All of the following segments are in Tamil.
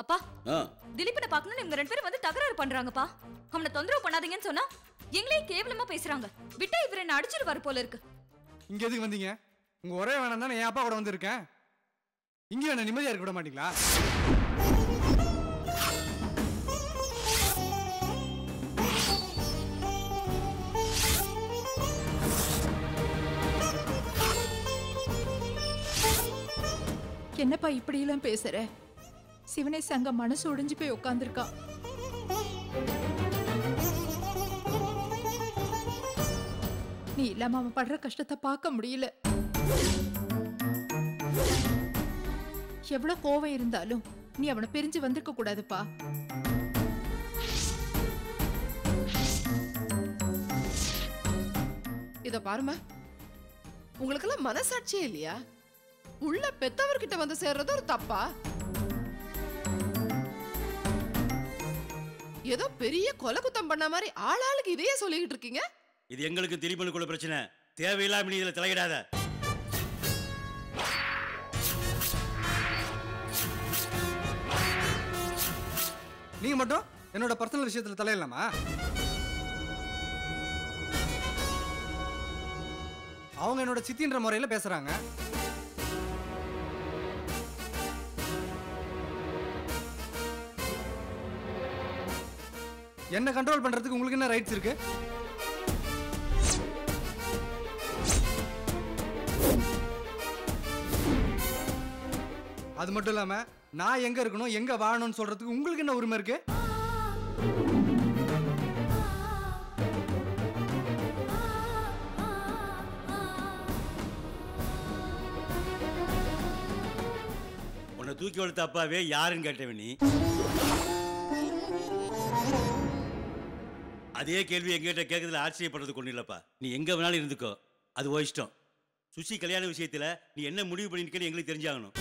அப்பா திலீபனை பார்க்கணும்னு இவங்க 2 பேரும் வந்து தகராறு பண்றாங்கப்பா. அவனை தொந்தரவு பண்ணாதீங்கன்னு சொன்னா எங்களே கேவலமா பேசுறாங்க. விட்டா இவர் என்ன அடிச்சிருவாரு போல இருக்கு. இங்க எதுக்கு வந்தீங்க? உங்க ஒரே வேணாம் தானே என் அப்பா கூட வந்திருக்கேன். இங்க என்ன நிம்மதியா இருக்க விட மாட்டீங்களா? என்னப்பா இப்படி எல்லாம் பேசுற? சிவனை சங்க மனசு ஒடிஞ்சு போய் உட்கார்ந்திருக்கா. நீ இல்லாம அவன் படுற கஷ்டத்தை பார்க்க முடியல. எவ்வளவு கோவம் இருந்தாலும் நீ அவனை பிரிஞ்சு வந்திருக்க கூடாதுப்பா. இத பாருமா, உங்களுக்கெல்லாம் மனசாட்சியே இல்லையா? உள்ள பெத்தவர்கிட்ட வந்து சேர்றது ஒரு தப்பா? ஏதோ பெரிய கொலை குத்தம் பண்ண மாதிரி ஆளாளுக்கு இதையே சொல்லிக்கிட்டு இருக்கீங்க. இது எங்களுக்கு திலீபனுக்குள்ள பிரச்சனை. தேவையில்லாம நீ இதுல தலையிடாத. நீங்க மட்டும் என்னோட பர்சனல் விஷயத்துல தலையிடலாமா? அவங்க என்னோட சித்தின்ற முறையில பேசுறாங்க. என்ன கண்ட்ரோல் பண்றதுக்கு உங்களுக்கு என்ன ரைட்ஸ் இருக்கு? அது மட்டும் இல்லாம நான் எங்க இருக்கணும் எங்க வாழணும்னு சொல்றதுக்கு உங்களுக்கு என்ன உரிமை இருக்கு? உன்னை தூக்கி வளர்த்த அப்பாவே யாருன்னு கேட்டவன் நீ. அதே கேள்வி எங்கிட்ட கேட்கறதுல ஆச்சரியப்படுறதுக்கு ஒன்றும் இல்லப்பா. நீ எங்க வேணாலும் இருந்துக்கோ, அது ஓ இஷ்டம். சுசி கல்யாண விஷயத்துல நீ என்ன முடிவு பண்ணிருக்கன்னு எங்களுக்கு தெரிஞ்சாகணும்.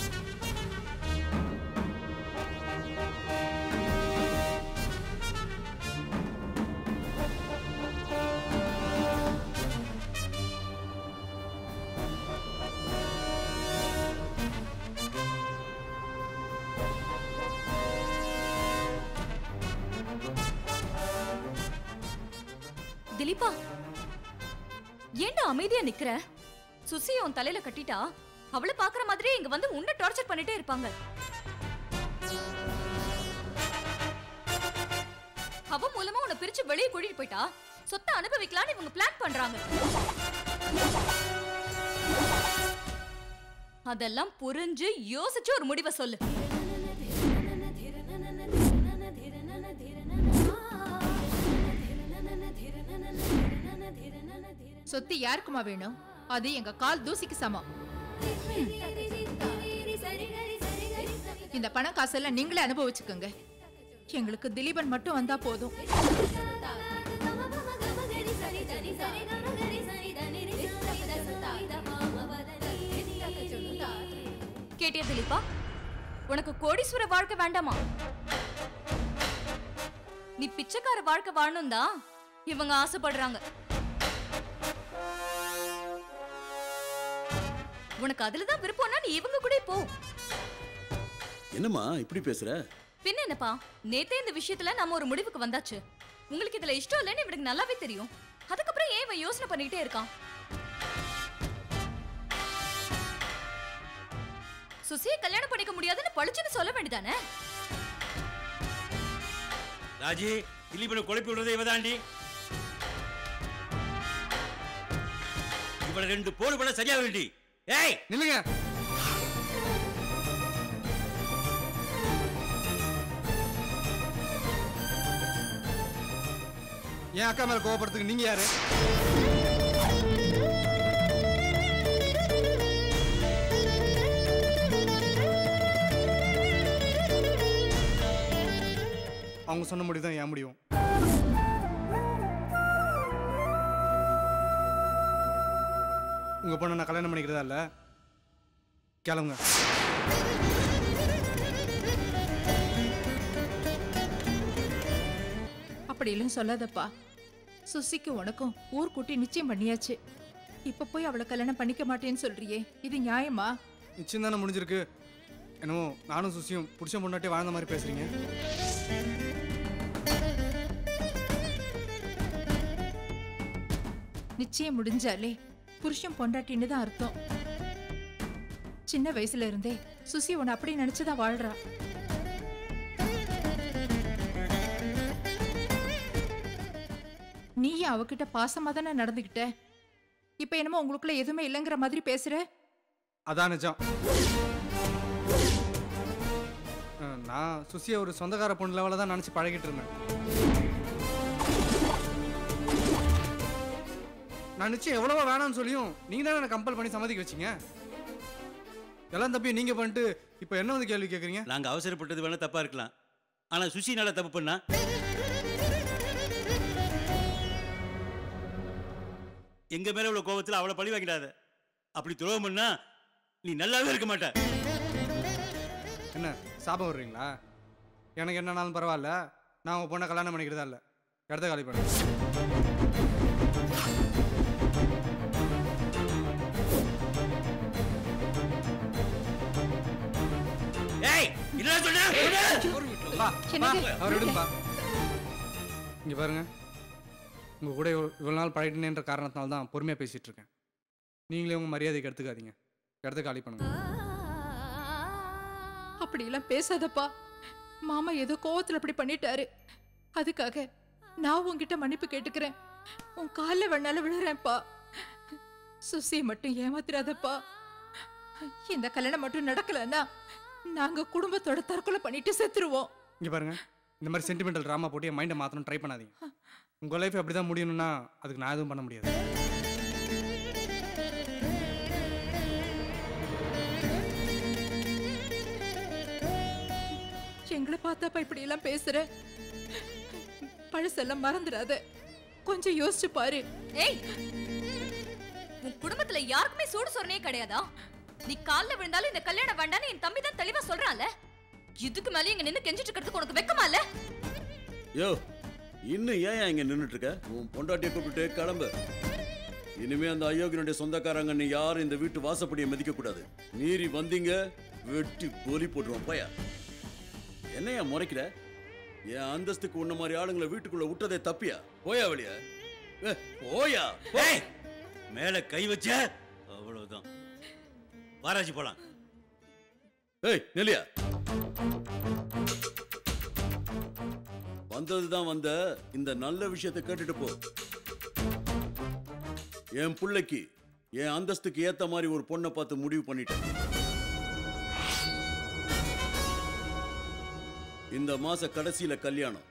திலீபா, ஏன்டா அமைதியா நிக்கிற? சுசியை உன் தலையில கட்டிட்டா அவளை பாக்குற மாதிரியே இங்க வந்து உன்னை டார்ச்சர் பண்ணிட்டே இருப்பாங்க. அவ மூலமா உன்னை பிரிச்சு வெளியே கூட்டிட்டு போயிட்டா சொத்தை அனுபவிக்கலான்னு இவங்க பிளான் பண்றாங்க. அதெல்லாம் புரிஞ்சு யோசிச்சு ஒரு முடிவை சொல்லு. சொத்து யாருக்குமா வேணும்? அது எங்க கால் தூசிக்கு சமம். இந்த பணம் காசெல்லாம் நீங்களே அனுபவிச்சுக்கோங்க. எங்களுக்கு திலீபன் மட்டும் வந்தா போதும். கேட்டியா திலீபா? உனக்கு கோடீஸ்வர வாழ்க்கை வேண்டாமா? நீ பிச்சைக்கார வாழ்க்கை வாழணும் தான் இவங்க ஆசைப்படுறாங்க. உனக்கு அதுலதான் விருப்பம்னா நீ இவங்க கூட போ. என்னம்மா இப்படி பேசுற? பின்ன என்னப்பா, நேத்தே இந்த விஷயத்துல நாம ஒரு முடிவுக்கு வந்தாச்சு. உங்களுக்கு இதுல இஷ்டம் இல்லைன்னு இவனுக்கு நல்லாவே தெரியும். அதுக்கப்புறம் ஏன் இவன் யோசனை பண்ணிட்டே இருக்கான்? சுசியை கல்யாணம் பண்ணிக்க முடியாதுன்னு பழிச்சுன்னு சொல்ல வேண்டியதானே? ராஜி, திலீபனை குழப்பி விடுறதே இவதாண்டி. இவளை 2 போடு பண்ண சரியா வேண்டி. ஏய் நில்லுங்க. என் அக்கா மேல கோவப்படுறதுக்கு நீங்க யாரு? அவங்க சொன்ன முடிவுதான் ஏன் முடியும். உங்க பொண்ணை நான் கல்யாணம் பண்ணிக்கிறதா இல்ல, கிளம்புங்க. அப்படியெல்லாம் சொல்லாதப்பா. சுசிக்கு உனக்கும் ஊர்கூட்டி நிச்சயம் பண்ணியாச்சு. இப்ப போய் அவளை கல்யாணம் பண்ணிக்க மாட்டேன்னு சொல்றியே, இது நியாயமா? நிச்சயம் தானே முடிஞ்சிருக்கு. என்னமோ நானும் சுசியும் புருஷன் பொண்டாட்டி வாழ்ந்த மாதிரி பேசுறீங்க. நிச்சயம் முடிஞ்சாலே புருஷன் பொண்டாட்டின்னு தான் அர்த்தம். சின்ன வயசுல இருந்தே சுசி உன்னை அப்படி நினைச்சுதான் வாழ்றா. நீயும் அவகிட்ட பாசமா தானே நடந்துகிட்ட. இப்ப என்னமோ உங்களுக்குள்ள எதுவுமே இல்லைங்கிற மாதிரி பேசுற. அதான் நிஜம். நான் சுசியை ஒரு சொந்தக்கார பொண்ணு லெவலில் தான் நினச்சி பழகிட்டு இருந்தேன். நான் நிச்சயம் எவ்வளவோ வேணாம்னு சொல்லியும் நீங்கள் தானே எனக்கு கம்பல் பண்ணி சம்மதிக்க வச்சிங்க. எல்லாம் தப்பையும் நீங்கள் பண்ணிட்டு இப்போ என்ன வந்து கேள்வி கேட்குறீங்க? நாங்கள் அவசரப்பட்டது வேணா தப்பாக இருக்கலாம், ஆனால் சுசி நல்லா தப்பு பண்ணா. எங்க மேல உள்ள கோபத்தில் அவளை பழி வாங்கிடாத. அப்படி துரோகம் பண்ணா நீ நல்லாவே இருக்க மாட்ட. என்ன சாபம் வர்றீங்களா? எனக்கு என்னன்னாலும் பரவாயில்ல, நான் உங்கள் பொண்ணை கல்யாணம் பண்ணிக்கிறதா இல்லை. இடத்த காலி பண்ண. இங்க பாருங்க, உங்க கூட இவ்வளவு நாள் பழகிட்டேன்ற காரணத்தினால தான் பொறுமையா பேசிட்டு இருக்கேன். நீங்களே உங்க மரியாதைக்கு எடுத்துக்காதீங்க. இடத்த காலி பண்ணுங்க. அப்படியெல்லாம் பேசாதப்பா. மாமா ஏதோ கோவத்துல அப்படி பண்ணிட்டாரு. அதுக்காக நான் உன்கிட்ட மன்னிப்பு கேட்டுக்கிறேன். உன் காலில் வேணாலும் விழுறேன்ப்பா. சுசியை மட்டும் ஏமாத்திராதப்பா. இந்த கல்யாணம் மட்டும் நடக்கலன்னா நாங்க குடும்பத்தோட தற்கொலை பண்ணிட்டு செத்துருவோம். இங்க பாருங்க, இந்த மாதிரி சென்டிமெண்டல் ட்ராமா போட்டு என் மைண்டை மாத்தணும் ட்ரை பண்ணாதீங்க. உங்க லைஃப் அப்படிதான் முடியணும்னா அதுக்கு நான் எதுவும் பண்ண முடியாது. எங்களை பார்த்தாப்பா இப்படி எல்லாம் பேசுற. பழசெல்லாம் மறந்துடாத, கொஞ்சம் யோசிச்சு பாரு. ஏய், உன் குடும்பத்துல யாருக்குமே சூடு சொரணே கிடையாதா? நீ கால்ல விழுந்தாலும் இந்த கல்யாணம் வேண்டான்னு என் தம்பி தான் தெளிவா சொல்றான்ல. இதுக்கு மேலே இங்க நின்னு கெஞ்சிட்டு இருக்கிறதுக்கு உனக்கு வெக்கமா இல்ல? யோ, இன்னும் ஏன் இங்க நின்னுட்டு இருக்க? உன் பொண்டாட்டியை கூப்பிட்டு கிளம்பு. இனிமே அந்த அயோக்கியனுடைய சொந்தக்காரங்க நீ யாரும் இந்த வீட்டு வாசப்படியை மதிக்க கூடாது. மீறி வந்தீங்க வெட்டி கோலி போட்டுருவோம். பையா, என்னையா முறைக்கிற? என் அந்தஸ்துக்கு உன்ன மாதிரி ஆளுங்களை வீட்டுக்குள்ள விட்டதே தப்பியா? போயா வெளிய, போயா. மேல கை வச்ச அவ்வளவுதான். வாராஜி போலாம். ஏய் நெல்லியா, வந்ததுதான் வந்த, இந்த நல்ல விஷயத்தை கேட்டுட்டு போ. என் பிள்ளைக்கு என் அந்தஸ்துக்கு ஏத்த மாதிரி ஒரு பொண்ணை பார்த்து முடிவு பண்ணிட்டேன். இந்த மாச கடைசியில கல்யாணம்.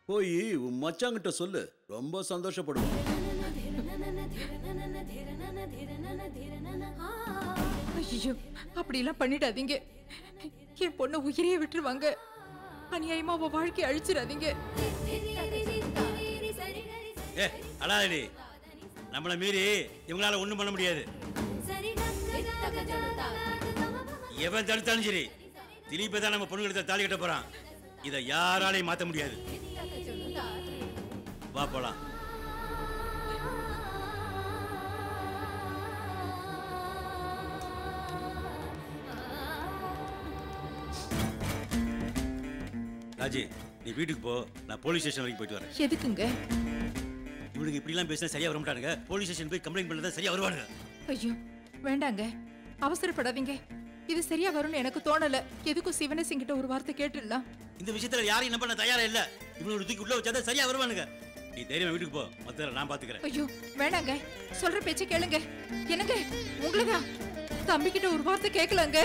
போய் உன் மச்சாங்கிட்ட சொல்லு, ரொம்ப சந்தோஷப்படுவோம். ஐயோ, அப்படியெல்லாம் பண்ணிடாதீங்க. என் பொண்ணு உயிரையே விட்டுருவாங்க. அநியாயமா அவ வாழ்க்கையை அழிச்சிடாதீங்க. அழாதடி, நம்மளை மீறி இவங்களால ஒண்ணும் பண்ண முடியாது. எவன் தடுத்தாலும் சரி, திலீப்பை தான் நம்ம பொண்ணு எடுத்த தாலி கட்ட போறான். இதை யாராலையும் மாத்த முடியாது. வா போலாம். ராஜி, நீ வீட்டுக்கு போ, நான் போலீஸ் ஸ்டேஷன் வரைக்கும் போயிட்டு வரேன். எதுக்குங்க? இவனுக்கு இப்படிலாம் பேசினா சரியா வர மாட்டானுங்க. போலீஸ் ஸ்டேஷன் போய் கம்ப்ளைண்ட் பண்ணதா சரியா வருவானுங்க. ஐயோ வேண்டாங்க, அவசரப்படாதீங்க. இது சரியா வரும்னு எனக்கு தோணல. எதுக்கும் சிவனேசன் கிட்ட ஒரு வார்த்தை கேட்டுடலாம். இந்த விஷயத்துல யாரையும் நம்ப நான் தயாரா இல்ல. இவனோட தூக்கி உள்ள வச்சாதான் சரியா வருவானுங்க. நீ தைரியமா வீட்டுக்கு போ, மத்த நான் பாத்துக்கிறேன். ஐயோ வேண்டாங்க, சொல்ற பேச்ச கேளுங்க. என்னங்க, உங்களதான் தம்பி கிட்ட ஒரு வார்த்தை கேட்கலாங்க.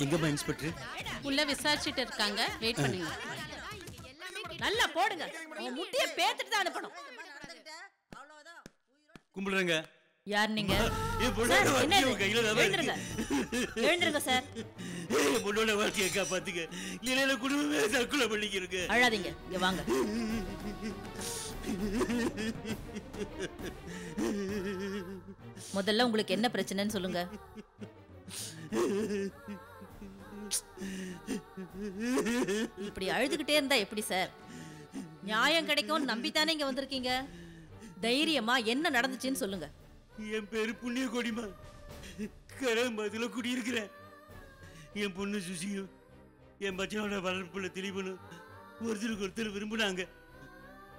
எங்கம்மா இன்ஸ்பெக்டர்? உள்ள விசாரிச்சிட்டு இருக்காங்க, வெயிட் பண்ணுங்க. நல்லா போடுங்க, முட்டிய பேத்துட்டு தான் அனுப்பணும். கும்பிடுறேங்க. யார் நீங்க? என் பொண்ணோட சார், வாழ்க்கை என்னது? உன் கையில தான் எழுந்திருங்க. எழுந்திருங்க சார். என் பொண்ணோட வாழ்க்கையை காப்பாத்துங்க. இல்லைன்னா குடும்பமே தற்கொலை பண்ணிக்கிறங்க. அழாதீங்க, இங்க வாங்க. முதல்ல உங்களுக்கு என்ன பிரச்சனைன்னு சொல்லுங்க. இப்படி அழுதுகிட்டே இருந்தா எப்படி சார்? நியாயம் கிடைக்கும் நம்பித்தானே இங்க வந்திருக்கீங்க. தைரியமா என்ன நடந்துச்சுன்னு சொல்லுங்க. என் பேரு புண்ணிய கோடிமா. கரம்பதுல குடியிருக்கிறேன். என் பொண்ணு சுசியும் என் பச்சனோட வளர்ப்புல திலீபனும் ஒருத்தருக்கு ஒருத்தர் விரும்பினாங்க.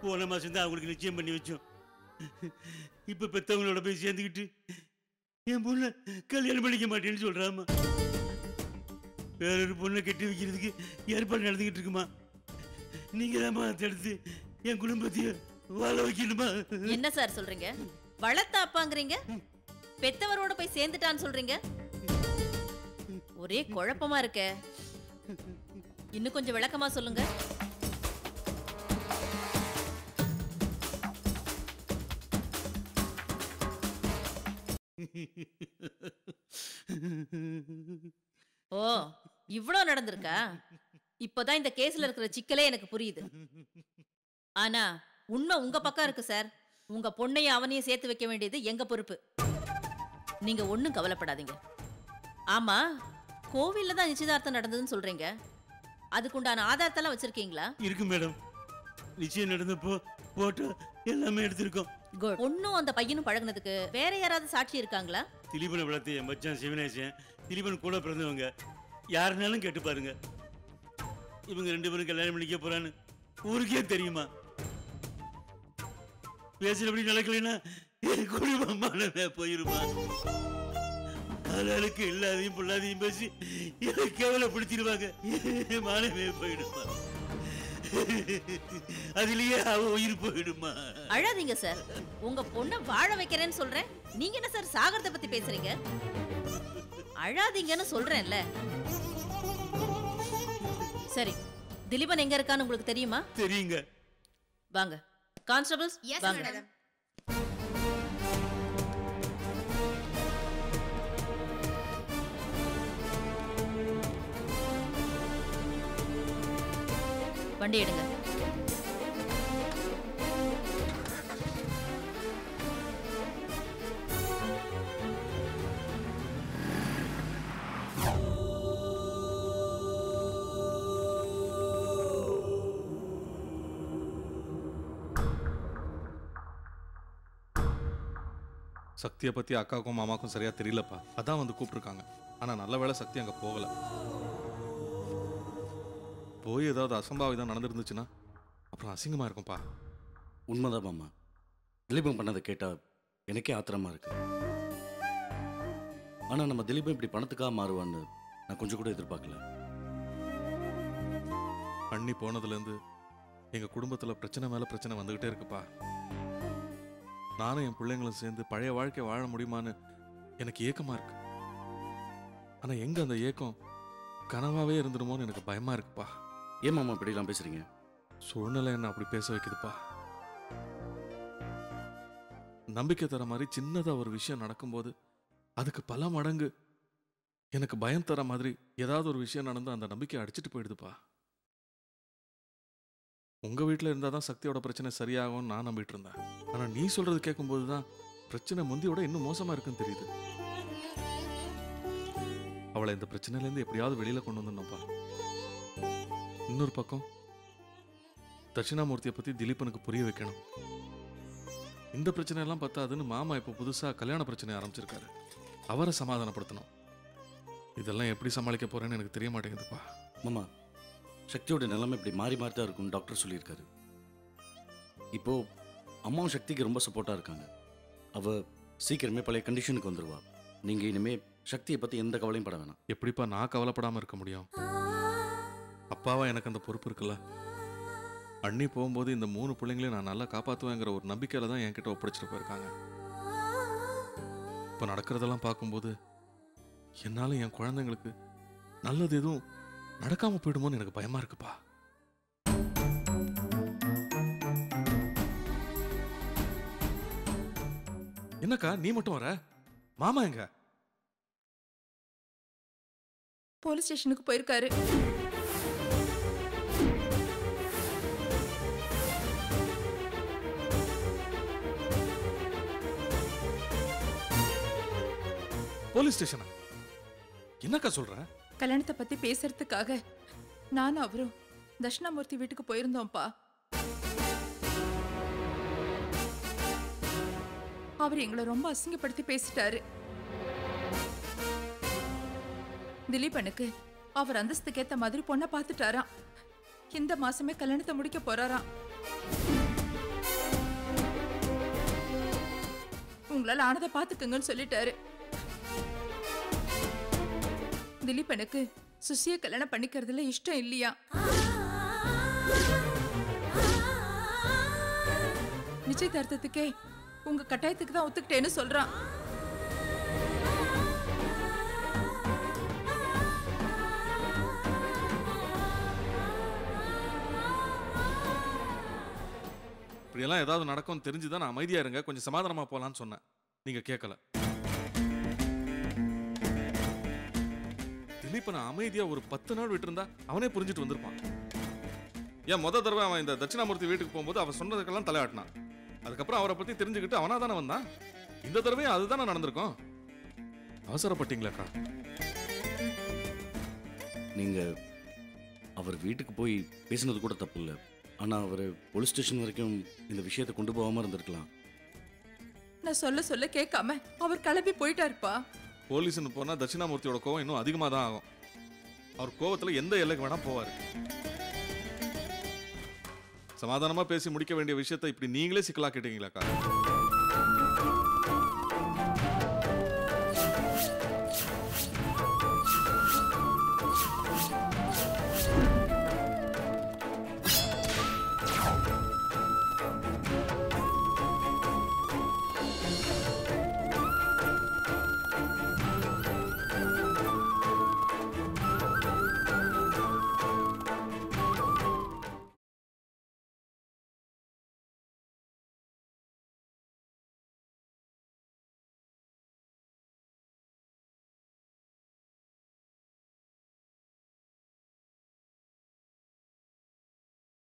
போன மாசம் தான் அவங்களுக்கு நிச்சயம் பண்ணி வச்சோம். இப்ப பெத்தவங்களோட போய் சேர்ந்துக்கிட்டு என் பொண்ணை கல்யாணம் பண்ணிக்க மாட்டேன்னு சொல்றாமா. வேறொரு பொண்ணை கட்டி வைக்கிறதுக்கு ஏற்பாடு நடந்துகிட்டு இருக்குமா. நீங்க தான் தடுத்து என் குடும்பத்தையும் வாழ வைக்கணுமா? என்ன சார் சொல்றீங்க? வளர்த்த அப்பாங்கிறீங்க, பெத்தவரோட போய் சேர்ந்துட்டான்னு சொல்றீங்க. ஒரே குழப்பமா இருக்க. இன்னும் கொஞ்சம் விளக்கமா சொல்லுங்க. ஓ, இவ்ளோ நடந்திருக்கா? இப்போதான் இந்த கேஸ்ல இருக்கிற சிக்கலே எனக்கு புரியுது. ஆனா உண்மை உங்க பக்கம் இருக்கு சார். உங்க பொண்ணையும் அவனையும் சேர்த்து வைக்க வேண்டியது எங்க பொறுப்பு. நீங்க ஒண்ணும் கவலைப்படாதீங்க. ஆமா, கோவில்ல தான் நிச்சயதார்த்தம் நடந்ததுன்னு சொல்றீங்க. அதுக்குண்டான ஆதாரத்தெல்லாம் வச்சிருக்கீங்களா? இருக்கு மேடம். நிச்சயம் நடந்தப்போ போட்டோ எல்லாமே எடுத்திருக்கோம். குட். பொண்ணும் அந்த பையனும் பழகுனதுக்கு வேற யாராவது சாட்சி இருக்காங்களா? திலீபனை வளர்த்து என் மச்சான் சிவனேசன், திலீபன் கூட பிறந்தவங்க யாருனாலும் கேட்டு பாருங்க. இவங்க 2 பேரும் கல்யாணம் பண்ணிக்க போறான்னு ஊருக்கே தெரியுமா? பேசுறபடி நடக்கலைன்னா என் குடும்பம் மானமே போயிருமா? ஆளாளுக்கு இல்லாதையும் பொல்லாதையும் பேசி எனக்கு கேவலப்படுத்திடுவாங்க. மானமே போயிடுமா? அதுலயே அவ உயிர் போயிடுமா? அழாதீங்க சார். உங்க பொண்ணை வாழ வைக்கிறேன்னு சொல்றேன். நீங்க என்ன சார் சாகரத்தை பத்தி பேசுறீங்க? அழாதீங்கன்னு சொல்றேன்ல. சரி, திலீபன் எங்க இருக்கான்னு உங்களுக்கு தெரியுமா? தெரியுங்க. வாங்க கான்ஸ்டபிள்ஸ், வாங்க. வண்டி எடுங்க. சக்தியை பற்றி அக்காவுக்கும் மாமாவுக்கும் சரியாக தெரியலப்பா. அதான் வந்து கூப்பிட்ருக்காங்க. ஆனால் நல்ல வேளை சக்தி அங்கே போகலை. போய் ஏதாவது அசம்பாவிதம் நடந்துருந்துச்சுன்னா அப்புறம் அசிங்கமாக இருக்கும்ப்பா. உண்மைதான் மாமா. திலீபன் பண்ணதை கேட்டா எனக்கே ஆத்திரமா இருக்கு. ஆனால் நம்ம திலீபன் இப்படி பணத்துக்காக மாறுவான்னு நான் கொஞ்சம் கூட எதிர்பார்க்கல. அண்ணி போனதுலேருந்து எங்கள் குடும்பத்தில் பிரச்சனை மேலே பிரச்சனை வந்துக்கிட்டே இருக்குப்பா. நானும் என் பிள்ளைங்களும் சேர்ந்து பழைய வாழ்க்கை வாழ முடியுமான்னு எனக்கு ஏக்கமாக இருக்கு. ஆனால் எங்கே அந்த ஏக்கம் கனவாகவே இருந்துடுமோன்னு எனக்கு பயமாக இருக்குப்பா. ஏன் மாமா இப்படிலாம் பேசுறீங்க? சூழ்நிலை என்ன அப்படி பேச வைக்குதுப்பா. நம்பிக்கை தர மாதிரி சின்னதாக ஒரு விஷயம் நடக்கும்போது அதுக்கு பல மடங்கு எனக்கு பயம் தர மாதிரி ஏதாவது ஒரு விஷயம் நடந்து அந்த நம்பிக்கை அடிச்சிட்டு போயிடுதுப்பா. உங்க வீட்டில் இருந்தால் தான் சக்தியோட பிரச்சனை சரியாகும்னு நான் நம்பிட்டு இருந்தேன். ஆனால் நீ சொல்றது கேட்கும்போது தான் பிரச்சனை முந்தியோட இன்னும் மோசமா இருக்குன்னு தெரியுது. அவளை இந்த பிரச்சனையிலேருந்து எப்படியாவது வெளியில கொண்டு வந்துடணும்ப்பா. இன்னொரு பக்கம் தட்சிணாமூர்த்தியை பத்தி திலீபனுக்கு புரிய வைக்கணும். இந்த பிரச்சனை எல்லாம் பத்தாதுன்னு மாமா இப்போ புதுசா கல்யாண பிரச்சனை ஆரம்பிச்சிருக்காரு. அவரை சமாதானப்படுத்தணும். இதெல்லாம் எப்படி சமாளிக்க போறேன்னு எனக்கு தெரிய மாட்டேங்குதுப்பா. மாமா, சக்தியோட நிலைமை இப்படி மாறி மாறி தான் இருக்கும்னு டாக்டர் சொல்லியிருக்காரு. இப்போ அம்மாவும் சக்திக்கு ரொம்ப சப்போர்ட்டாக இருக்காங்க. அவ சீக்கிரமே பழைய கண்டிஷனுக்கு வந்துடுவா. நீங்கள் இனிமே சக்தியை பற்றி எந்த கவலையும் பட வேணாம். எப்படிப்பா நான் கவலைப்படாமல் இருக்க முடியும்? அப்பாவா எனக்கு அந்த பொறுப்பு இருக்குல்ல. அண்ணி போகும்போது இந்த 3 பிள்ளைங்களையும் நான் நல்லா காப்பாற்றுவேங்கிற ஒரு நம்பிக்கையில் தான் என்கிட்ட ஒப்படைச்சிட்டு போயிருக்காங்க. இப்போ நடக்கிறதெல்லாம் பார்க்கும்போது என்னால் என் குழந்தைங்களுக்கு நல்லது எதுவும் நடக்காம போயிடுமோன்னு எனக்கு பயமா இருக்குப்பா. என்னக்கா நீ மட்டும் வர? மாமா எங்க? போலீஸ் ஸ்டேஷனுக்கு போயிருக்காரு. போலீஸ் ஸ்டேஷனா? என்னக்கா சொல்ற? கல்யாணத்தை பத்தி பேசுறதுக்காக நானும் அவரும் தட்சிணாமூர்த்தி வீட்டுக்கு போயிருந்தோம்ப்பா. அவர் எங்களை ரொம்ப அசிங்கப்படுத்தி பேசிட்டாரு. திலீபனுக்கு அவர் அந்தஸ்துக்கு ஏத்த மாதிரி பொண்ணை பார்த்துட்டாராம். இந்த மாசமே கல்யாணத்தை முடிக்க போறாராம். உங்களால ஆனதை பாத்துக்கங்கன்னு சொல்லிட்டாரு. திலீபனுக்கு சுசிய கல்யாணம் பண்ணிக்கிறதுல இஷ்டம் இல்லையா. நிச்சயதார்த்தத்துக்கே உங்க கட்டாயத்துக்கு தான் ஒத்துக்கிட்டேன்னு சொல்றான். இப்படியெல்லாம் ஏதாவது நடக்கும் தெரிஞ்சுதான் நான் அமைதியா இருங்க, கொஞ்சம் சமாதானமா போலான்னு சொன்னேன். நீங்க கேட்கல. திலீபனை அமைதியா ஒரு 10 நாள் விட்டு இருந்தா அவனே புரிஞ்சுட்டு வந்திருப்பான். ஏன் முத தடவை அவன் இந்த தட்சிணாமூர்த்தி வீட்டுக்கு போகும்போது அவன் சொன்னதுக்கெல்லாம் தலையாட்டினான். அதுக்கப்புறம் அவரை பத்தி தெரிஞ்சுக்கிட்டு அவனா தானே வந்தான். இந்த தடவையும் அதுதானே நடந்திருக்கும். அவசரப்பட்டீங்களாக்கா? நீங்க அவர் வீட்டுக்கு போய் பேசினது கூட தப்பு இல்லை. ஆனா அவர் போலீஸ் ஸ்டேஷன் வரைக்கும் இந்த விஷயத்தை கொண்டு போகாம இருந்திருக்கலாம். நான் சொல்ல சொல்ல கேட்காம அவர் கிளம்பி போயிட்டாருப்பா. போலீஸ்னு போனா தட்சிணாமூர்த்தியோட கோவம் இன்னும் அதிகமாக தான் ஆகும். அவர் கோவத்துல எந்த எல்லைக்கு வேணா போவாரு. சமாதானமா பேசி முடிக்க வேண்டிய விஷயத்தை இப்படி நீங்களே சிக்கலாக்கிட்டீங்களாக்கா?